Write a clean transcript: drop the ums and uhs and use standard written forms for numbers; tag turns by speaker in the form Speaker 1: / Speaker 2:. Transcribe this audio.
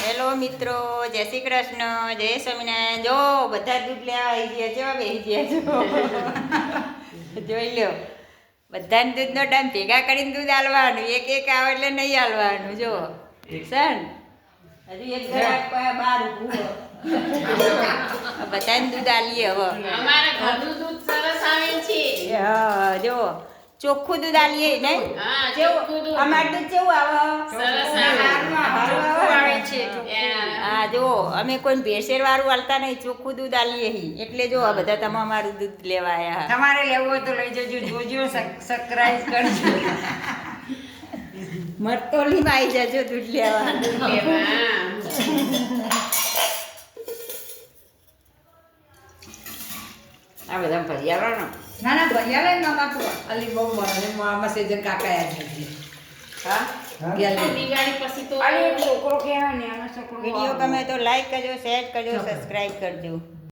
Speaker 1: Hello મિત્રો, જય શ્રી કૃષ્ણ, જય સ્વામિનારાયણ. જો બધા દૂધ લેવા આવી ગયા, જેવા બેસી ગયા છો જોઈ લો, બધાને દૂધનો ટાઈમ ભેગા કરીને દૂધ આલવાનું, એક એક આવે એટલે નહીં આલવાનું. જો સન હજુ એક ગ્રાહક બહાર ઊભું બધાને દૂધ આલીએ હવે.
Speaker 2: અમારા ઘરનું દૂધ સરસ આવે છે.
Speaker 1: હા જો ચોખ્ખું દૂધ આલીએ નહીં.
Speaker 2: હા,
Speaker 1: કેવું
Speaker 2: ચોખ્ખું દૂધ.
Speaker 1: અમારું દૂધ કેવું આવે?
Speaker 2: સરસ
Speaker 1: હારું આવે છે.
Speaker 2: Yeah.
Speaker 1: હા જો અમે કોઈ ભેળસેળ વાળું આલતા નહીં, ચોખ્ખું દૂધ આલીએ હી. એટલે જો આ બધા તમે અમારું દૂધ લેવા આયા.
Speaker 3: તમારે લેવું હોય તો લઈ જજો, જોજો, સબસ્ક્રાઇબ કરજો.
Speaker 1: મરતોલીમાં આવી જજો દૂધ લેવા.
Speaker 2: લેવા.
Speaker 3: આ બધા ભરી આવવાનો.
Speaker 4: ના ના ભૈયા લઈને નમાતું અલી બહુ મને મામા સેજન કાકા યાદ નથી.
Speaker 3: હા
Speaker 2: દિવાળી પછી તો
Speaker 3: અરે એક છોકરો કહેવાય ને, આનો છોકરો
Speaker 1: વિડીયો ગમે તો લાઈક કરજો, શેર કરજો, સબસ્ક્રાઈબ કરજો.